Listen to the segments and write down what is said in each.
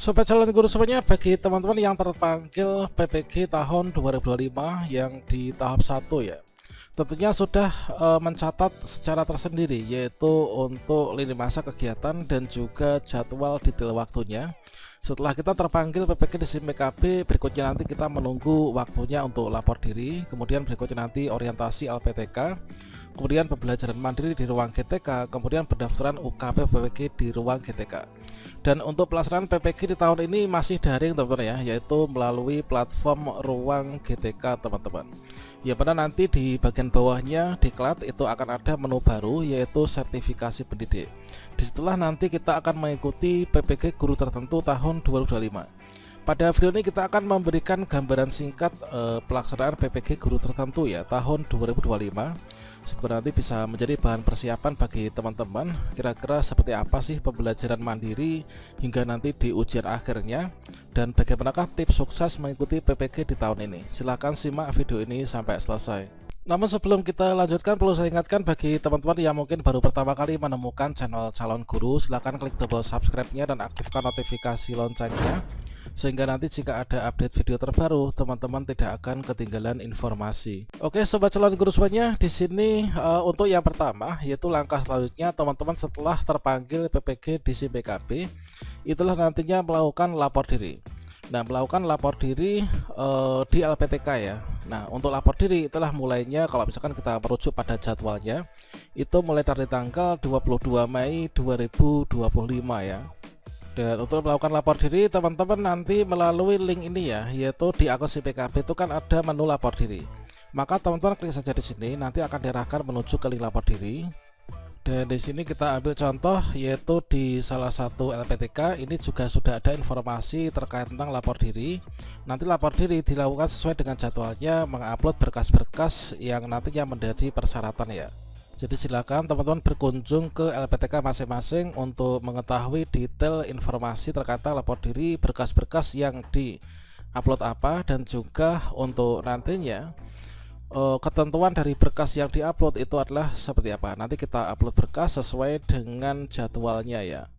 Sobat calon guru semuanya, bagi teman-teman yang terpanggil PPG tahun 2025 yang di tahap 1 ya, tentunya sudah mencatat secara tersendiri, yaitu untuk lini masa kegiatan dan juga jadwal detail waktunya. Setelah kita terpanggil PPG di SIM PKB, berikutnya nanti kita menunggu waktunya untuk lapor diri, kemudian berikutnya nanti orientasi LPTK, kemudian pembelajaran mandiri di ruang GTK, kemudian pendaftaran UKP PPG di ruang GTK. Dan untuk pelaksanaan PPG di tahun ini masih daring teman-teman ya, yaitu melalui platform ruang GTK teman-teman. Ya, pada nanti di bagian bawahnya diklat itu akan ada menu baru, yaitu sertifikasi pendidik. Disitulah nanti kita akan mengikuti PPG guru tertentu tahun 2025. Pada video ini kita akan memberikan gambaran singkat pelaksanaan PPG guru tertentu ya tahun 2025. Semoga nanti bisa menjadi bahan persiapan bagi teman-teman. Kira-kira seperti apa sih pembelajaran mandiri hingga nanti di ujian akhirnya, dan bagaimanakah tips sukses mengikuti PPG di tahun ini. Silahkan simak video ini sampai selesai. Namun sebelum kita lanjutkan, perlu saya ingatkan bagi teman-teman yang mungkin baru pertama kali menemukan channel calon guru, silahkan klik tombol subscribe-nya dan aktifkan notifikasi loncengnya, sehingga nanti jika ada update video terbaru, teman-teman tidak akan ketinggalan informasi. Oke, sobat calon guru semuanya, di sini untuk yang pertama, yaitu langkah selanjutnya teman-teman setelah terpanggil PPG di SIM PKB, itulah nantinya melakukan lapor diri. Nah, melakukan lapor diri di LPTK ya. Nah, untuk lapor diri itulah mulainya, kalau misalkan kita merujuk pada jadwalnya, itu mulai dari tanggal 22 Mei 2025 ya. Dan untuk melakukan lapor diri, teman-teman nanti melalui link ini ya, yaitu di akun SIM PKB itu kan ada menu lapor diri. Maka teman-teman klik saja di sini, nanti akan diarahkan menuju ke link lapor diri. Dan di sini kita ambil contoh, yaitu di salah satu LPTK ini juga sudah ada informasi terkait tentang lapor diri. Nanti lapor diri dilakukan sesuai dengan jadwalnya, mengupload berkas-berkas yang nantinya menjadi persyaratan ya. Jadi silakan teman-teman berkunjung ke LPTK masing-masing untuk mengetahui detail informasi terkait lapor diri, berkas-berkas yang di-upload apa, dan juga untuk nantinya ketentuan dari berkas yang diupload itu adalah seperti apa. Nanti kita upload berkas sesuai dengan jadwalnya ya.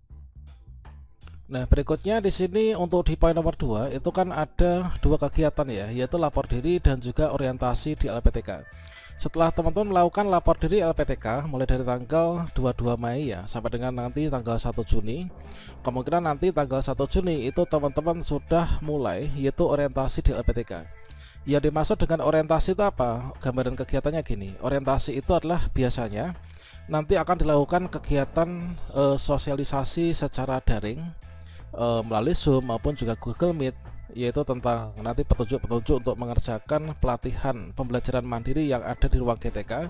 Nah, berikutnya di sini untuk di poin nomor 2 itu kan ada dua kegiatan ya, yaitu lapor diri dan juga orientasi di LPTK. Setelah teman-teman melakukan lapor diri LPTK mulai dari tanggal 22 Mei ya sampai dengan nanti tanggal 1 Juni, kemungkinan nanti tanggal 1 Juni itu teman-teman sudah mulai, yaitu orientasi di LPTK. Yang dimaksud dengan orientasi itu apa? Gambaran kegiatannya gini, orientasi itu adalah biasanya nanti akan dilakukan kegiatan sosialisasi secara daring melalui Zoom maupun juga Google Meet, yaitu tentang nanti petunjuk-petunjuk untuk mengerjakan pelatihan pembelajaran mandiri yang ada di ruang GTK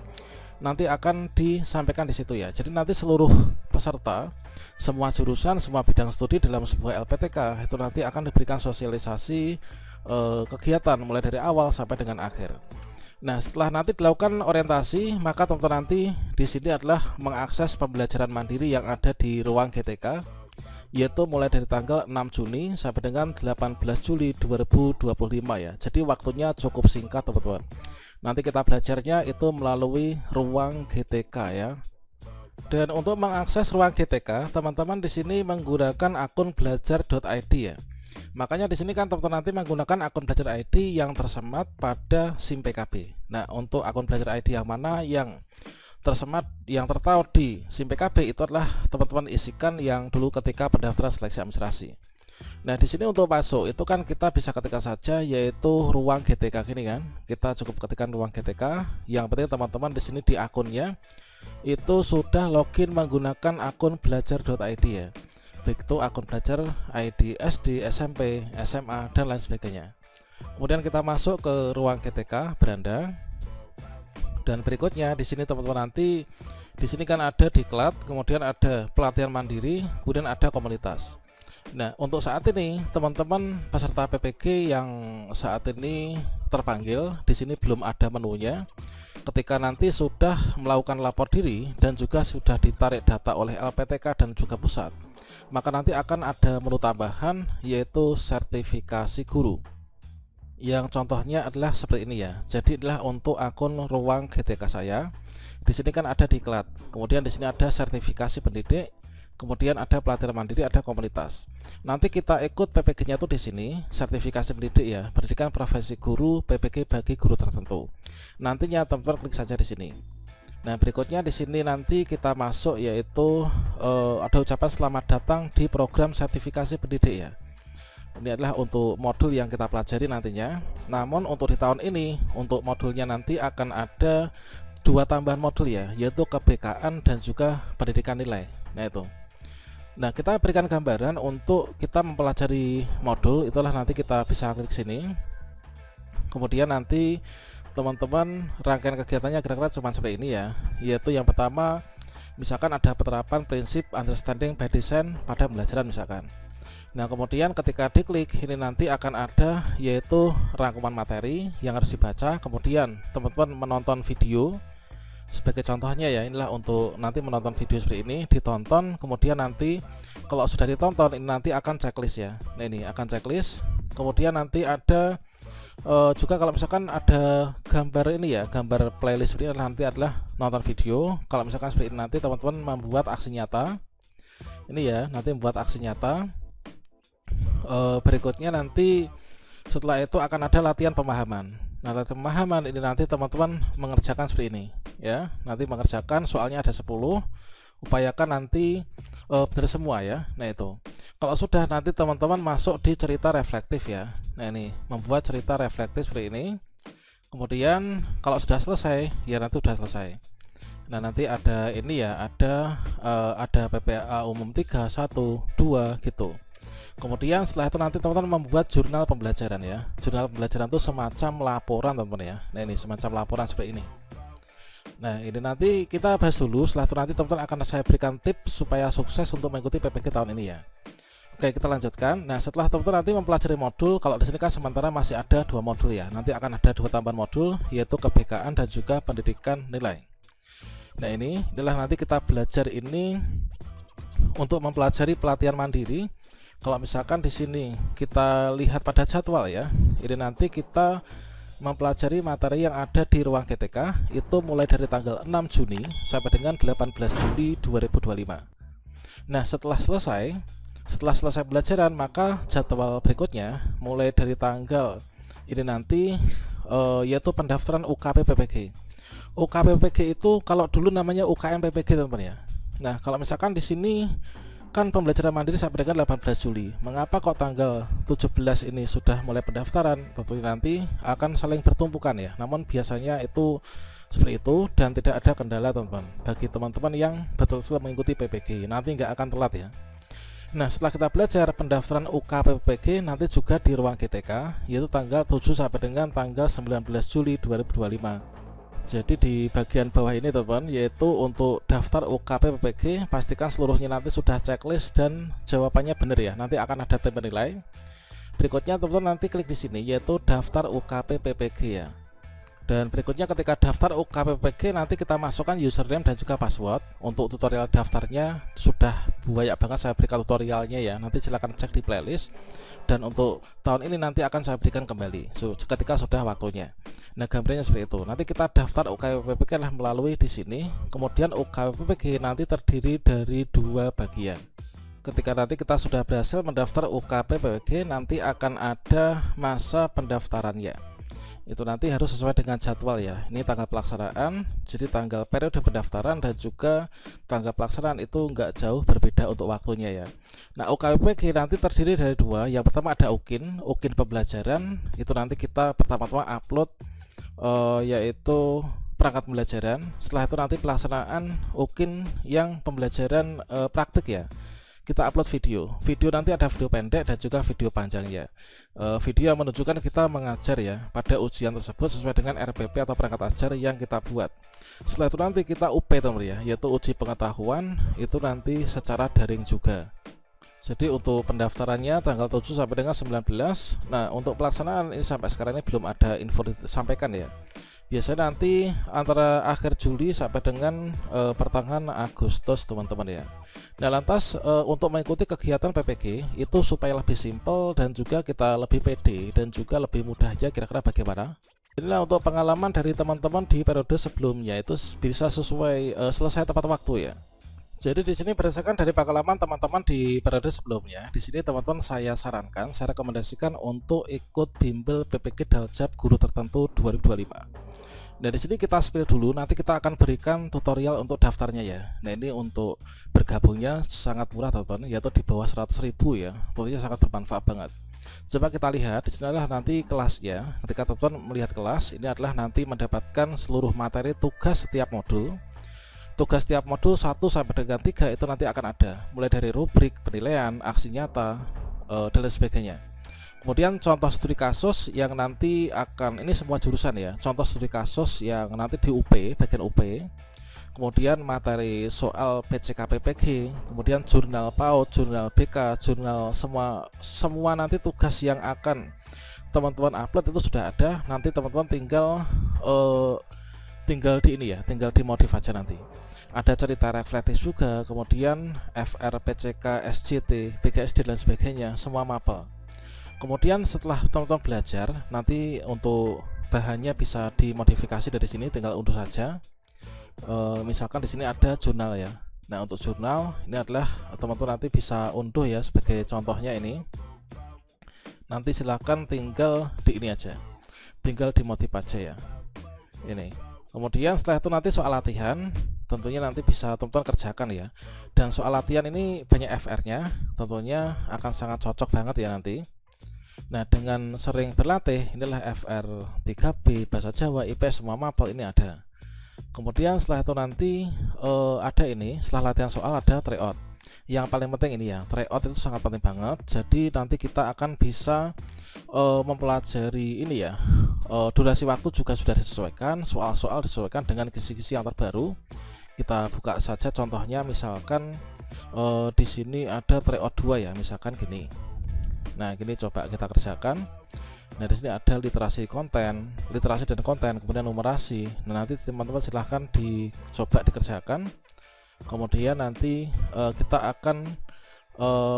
nanti akan disampaikan di situ ya. Jadi nanti seluruh peserta, semua jurusan, semua bidang studi dalam sebuah LPTK itu nanti akan diberikan sosialisasi kegiatan mulai dari awal sampai dengan akhir. Nah, setelah nanti dilakukan orientasi, maka teman-teman nanti di sini adalah mengakses pembelajaran mandiri yang ada di ruang GTK, yaitu mulai dari tanggal 6 Juni sampai dengan 18 Juli 2025 ya. Jadi waktunya cukup singkat teman-teman. Nanti kita belajarnya itu melalui ruang GTK ya. Dan untuk mengakses ruang GTK, teman-teman di sini menggunakan akun belajar.id ya. Makanya di sini kan teman-teman nanti menggunakan akun belajar ID yang tersemat pada SIM PKB. Nah, untuk akun belajar ID yang mana yang tersemat, yang tertaut di SIM PKB itu adalah teman-teman isikan yang dulu ketika pendaftaran seleksi administrasi. Nah, di sini untuk masuk itu kan kita bisa ketikkan saja, yaitu ruang GTK gini kan. Kita cukup ketikkan ruang GTK. Yang penting teman-teman di sini di akunnya itu sudah login menggunakan akun belajar.id ya. Baik itu akun belajar ID SD, SMP, SMA dan lain sebagainya. Kemudian kita masuk ke ruang GTK beranda. Dan berikutnya di sini teman-teman nanti di sini kan ada diklat, kemudian ada pelatihan mandiri, kemudian ada komunitas. Nah, untuk saat ini teman-teman peserta PPG yang saat ini terpanggil di sini belum ada menunya. Ketika nanti sudah melakukan lapor diri dan juga sudah ditarik data oleh LPTK dan juga pusat, maka nanti akan ada menu tambahan, yaitu sertifikasi guru. Yang contohnya adalah seperti ini ya. Jadi adalah untuk akun ruang GTK saya. Di sini kan ada diklat. Kemudian di sini ada sertifikasi pendidik. kemudian ada pelatihan mandiri, ada komunitas. Nanti kita ikut PPG-nya tuh di sini, sertifikasi pendidik ya, pendidikan profesi guru, PPG bagi guru tertentu. Nantinya teman-teman klik saja di sini. Nah, berikutnya di sini nanti kita masuk, yaitu ada ucapan selamat datang di program sertifikasi pendidik ya. Ini adalah untuk modul yang kita pelajari nantinya. Namun untuk di tahun ini, untuk modulnya nanti akan ada 2 tambahan modul ya, yaitu keBK-an dan juga pendidikan nilai. Nah itu. Nah, kita berikan gambaran untuk kita mempelajari modul, itulah nanti kita bisa klik sini. Kemudian nanti teman-teman rangkaian kegiatannya kira-kira cuma seperti ini ya, yaitu yang pertama misalkan ada penerapan prinsip understanding by design pada pembelajaran misalkan. Nah, kemudian ketika diklik ini nanti akan ada yaitu rangkuman materi yang harus dibaca, kemudian teman-teman menonton video sebagai contohnya ya. Inilah untuk nanti menonton video seperti ini, ditonton, kemudian nanti kalau sudah ditonton ini nanti akan checklist ya. Nah, ini akan checklist, kemudian nanti ada juga kalau misalkan ada gambar ini ya, gambar playlist ini nanti adalah nonton video. Kalau misalkan seperti ini nanti teman-teman membuat aksi nyata ini ya, nanti membuat aksi nyata. Berikutnya nanti setelah itu akan ada latihan pemahaman. Nah, latihan pemahaman ini nanti teman-teman mengerjakan seperti ini ya, nanti mengerjakan soalnya ada 10, upayakan nanti benar semua ya. Nah itu kalau sudah nanti teman-teman masuk di cerita reflektif ya. Nah ini membuat cerita reflektif seperti ini, kemudian kalau sudah selesai ya nanti sudah selesai. Nah nanti ada ini ya, ada PPA umum 3, 1, 2 gitu. Kemudian setelah itu nanti teman-teman membuat jurnal pembelajaran ya. Jurnal pembelajaran itu semacam laporan teman-teman ya. Nah ini semacam laporan seperti ini. Nah ini nanti kita bahas dulu, setelah itu nanti teman-teman akan saya berikan tips supaya sukses untuk mengikuti PPG tahun ini ya. Oke, kita lanjutkan. Nah, setelah teman-teman nanti mempelajari modul, kalau di sini kan sementara masih ada 2 modul ya. Nanti akan ada 2 tambahan modul, yaitu keBK-an dan juga pendidikan nilai. Nah ini adalah nanti kita belajar ini untuk mempelajari pelatihan mandiri. Kalau misalkan di sini kita lihat pada jadwal ya, ini nanti kita mempelajari materi yang ada di ruang GTK itu mulai dari tanggal 6 Juni sampai dengan 18 Juli 2025. Nah, setelah selesai pembelajaran, maka jadwal berikutnya mulai dari tanggal ini nanti yaitu pendaftaran UKP PPG. UKP PPG itu kalau dulu namanya UKM PPG teman-teman ya. Nah, kalau misalkan di sini kan pembelajaran mandiri sampai dengan 18 Juli. Mengapa kok tanggal 17 ini sudah mulai pendaftaran? Tentunya nanti akan saling bertumpukan ya. Namun biasanya itu seperti itu dan tidak ada kendala teman-teman. Bagi teman-teman yang betul-betul mengikuti PPG, nanti nggak akan telat ya. Nah, setelah kita belajar pendaftaran UKP PPG nanti juga di ruang GTK, yaitu tanggal 7 sampai dengan tanggal 19 Juli 2025. Jadi di bagian bawah ini teman-teman, yaitu untuk daftar UKP PPG, pastikan seluruhnya nanti sudah checklist dan jawabannya benar ya. Nanti akan ada tim penilai. Berikutnya teman-teman nanti klik di sini yaitu daftar UKP PPG ya. Dan berikutnya ketika daftar UKP PPG nanti kita masukkan username dan juga password. Untuk tutorial daftarnya sudah banyak banget saya berikan tutorialnya ya. Nanti silahkan cek di playlist. Dan untuk tahun ini nanti akan saya berikan kembali ketika sudah waktunya. Nah, gambarnya seperti itu. Nanti kita daftar UKP PPG lah melalui di sini. Kemudian UKP PPG nanti terdiri dari 2 bagian. Ketika nanti kita sudah berhasil mendaftar UKP PPG, nanti akan ada masa pendaftarannya. Itu nanti harus sesuai dengan jadwal ya. Ini tanggal pelaksanaan, jadi tanggal periode pendaftaran dan juga tanggal pelaksanaan itu nggak jauh berbeda untuk waktunya ya. Nah, UKPG nanti terdiri dari 2. Yang pertama ada UKIN pembelajaran. Itu nanti kita pertama-tama upload yaitu perangkat pembelajaran. Setelah itu nanti pelaksanaan UKIN yang pembelajaran praktik ya. Kita upload video nanti ada video pendek dan juga video panjang ya. Video yang menunjukkan kita mengajar ya pada ujian tersebut sesuai dengan RPP atau perangkat ajar yang kita buat. Setelah itu nanti kita UP teman ya, yaitu uji pengetahuan, itu nanti secara daring juga. Jadi untuk pendaftarannya tanggal 7 sampai dengan 19. Nah, untuk pelaksanaan ini sampai sekarang ini belum ada info disampaikan ya. Biasanya nanti antara akhir Juli sampai dengan pertengahan Agustus teman-teman ya. Nah, lantas untuk mengikuti kegiatan PPG itu supaya lebih simpel dan juga kita lebih pede dan juga lebih mudahnya, kira-kira bagaimana? Inilah untuk pengalaman dari teman-teman di periode sebelumnya, itu bisa sesuai selesai tepat waktu ya. Jadi di sini berdasarkan dari pengalaman teman-teman di periode sebelumnya, di sini teman-teman saya sarankan, saya rekomendasikan untuk ikut bimbel PPG Daljab Guru Tertentu 2025. Nah di sini kita spill dulu, nanti kita akan berikan tutorial untuk daftarnya ya. Nah ini untuk bergabungnya sangat murah teman-teman, yaitu di bawah 100.000 ya, tentunya sangat bermanfaat banget. Coba kita lihat, di sini adalah nanti kelasnya. Ketika teman-teman melihat kelas, ini adalah nanti mendapatkan seluruh materi tugas setiap modul. Tugas setiap modul 1 sampai dengan 3 itu nanti akan ada, mulai dari rubrik, penilaian, aksi nyata, dan lain sebagainya. Kemudian contoh studi kasus yang nanti akan, ini semua jurusan ya, contoh studi kasus yang nanti di UP, bagian UP. Kemudian materi soal PCK PPG, kemudian jurnal PAUD, jurnal BK, jurnal semua nanti tugas yang akan teman-teman upload itu sudah ada. Nanti teman-teman tinggal di ini ya, tinggal dimodif aja nanti. Ada cerita reflektif juga, kemudian FR, PCK, SJT, PGSD dan sebagainya, semua mapel. Kemudian setelah teman-teman belajar, nanti untuk bahannya bisa dimodifikasi dari sini, tinggal unduh saja. Misalkan di sini ada jurnal ya. Nah untuk jurnal ini adalah teman-teman nanti bisa unduh ya, sebagai contohnya ini. Nanti silakan tinggal di ini aja, tinggal dimodif aja ya. Ini. Kemudian setelah itu nanti soal latihan, tentunya nanti bisa teman-teman kerjakan ya. Dan soal latihan ini banyak FR-nya, tentunya akan sangat cocok banget ya nanti. Nah dengan sering berlatih, inilah FR 3B, bahasa Jawa, IPS, semua mapel ini ada. Kemudian setelah itu nanti ada ini, setelah latihan soal ada tryout. Yang paling penting ini ya, tryout itu sangat penting banget. Jadi nanti kita akan bisa mempelajari ini ya, durasi waktu juga sudah disesuaikan, soal-soal disesuaikan dengan kisi-kisi yang terbaru. Kita buka saja contohnya, misalkan di sini ada tryout 2 ya, misalkan gini. Nah gini coba kita kerjakan. Nah di sini ada literasi dan konten, kemudian numerasi. Nah nanti teman-teman silahkan dicoba dikerjakan. Kemudian nanti kita akan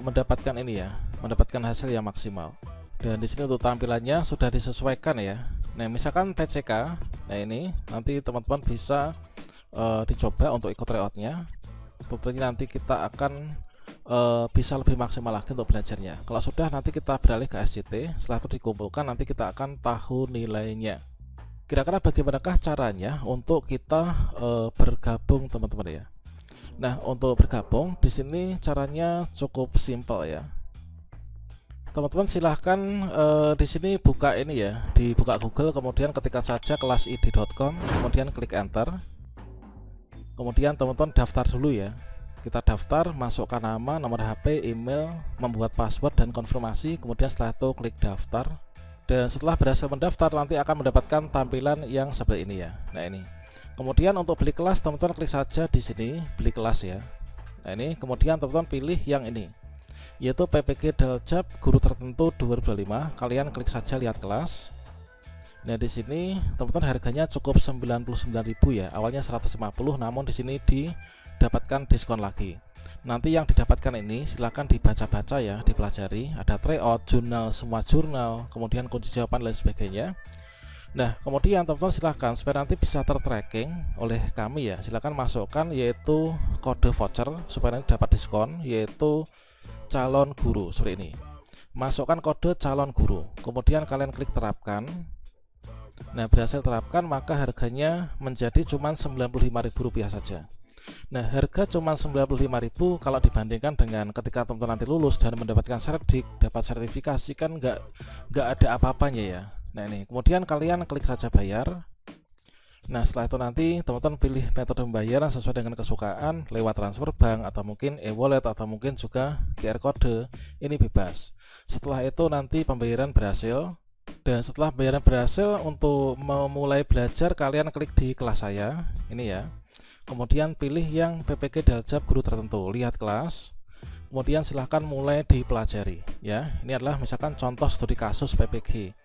mendapatkan ini ya, mendapatkan hasil yang maksimal. Dan di sini untuk tampilannya sudah disesuaikan ya. Nah misalkan PCK, nah ini nanti teman-teman bisa dicoba untuk ikut tryoutnya. Tentunya nanti kita akan bisa lebih maksimal lagi untuk belajarnya. Kalau sudah, nanti kita beralih ke SCT. Setelah itu dikumpulkan, nanti kita akan tahu nilainya. Kira-kira bagaimanakah caranya untuk kita bergabung teman-teman ya? Nah untuk bergabung di sini caranya cukup simpel ya. Teman-teman silahkan di sini buka ini ya, dibuka Google, kemudian ketikkan saja kelasid.com, kemudian klik enter. Kemudian teman-teman daftar dulu ya. Kita daftar, masukkan nama, nomor HP, email, membuat password dan konfirmasi. Kemudian setelah itu klik daftar. Dan setelah berhasil mendaftar, nanti akan mendapatkan tampilan yang seperti ini ya. Nah ini. Kemudian untuk beli kelas, teman-teman klik saja di sini, beli kelas ya. Nah ini. Kemudian teman-teman pilih yang ini, yaitu PPG Daljab Guru Tertentu 2025. Kalian klik saja lihat kelas. Nah di sini teman-teman harganya cukup 99.000 ya. Awalnya 150, namun di sini didapatkan diskon lagi. Nanti yang didapatkan ini silahkan dibaca-baca ya, dipelajari. Ada tryout, jurnal, semua jurnal, kemudian kunci jawaban dan sebagainya. Nah kemudian teman-teman silahkan supaya nanti bisa tertracking oleh kami ya, silahkan masukkan yaitu kode voucher supaya nanti dapat diskon, yaitu calon guru seperti ini. Masukkan kode calon guru, kemudian kalian klik terapkan. Nah berhasil terapkan, maka harganya menjadi cuma Rp95.000 saja. Nah harga cuma Rp95.000 kalau dibandingkan dengan ketika teman-teman nanti lulus dan mendapatkan serdik, dapat sertifikasi, kan nggak ada apa-apanya ya. Nah ini kemudian kalian klik saja bayar. Nah setelah itu nanti teman-teman pilih metode pembayaran sesuai dengan kesukaan, lewat transfer bank atau mungkin e-wallet atau mungkin juga QR code, ini bebas. Setelah itu nanti pembayaran berhasil. Dan setelah pembayaran berhasil, untuk memulai belajar kalian klik di kelas saya ini ya. Kemudian pilih yang PPG Daljab Guru Tertentu, lihat kelas. Kemudian silahkan mulai dipelajari ya. Ini adalah misalkan contoh studi kasus PPG.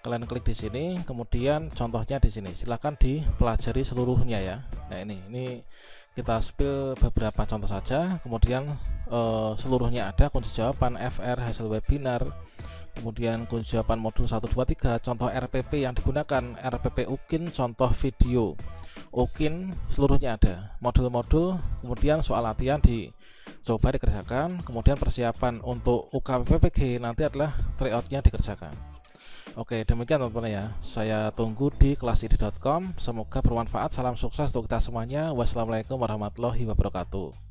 Kalian klik di sini, kemudian contohnya di sini. Silahkan dipelajari seluruhnya ya. Nah ini kita spill beberapa contoh saja. Kemudian seluruhnya ada, kunci jawaban, FR, hasil webinar, kemudian kunci jawaban modul 1, 2, 3, contoh RPP yang digunakan, RPP UKIN, contoh video UKIN seluruhnya ada, modul-modul, kemudian soal latihan dicoba dikerjakan, kemudian persiapan untuk UKW PPG nanti adalah tryoutnya dikerjakan. Oke, demikian teman-teman ya, saya tunggu di kelasidi.com. Semoga bermanfaat, salam sukses untuk kita semuanya. Wassalamualaikum warahmatullahi wabarakatuh.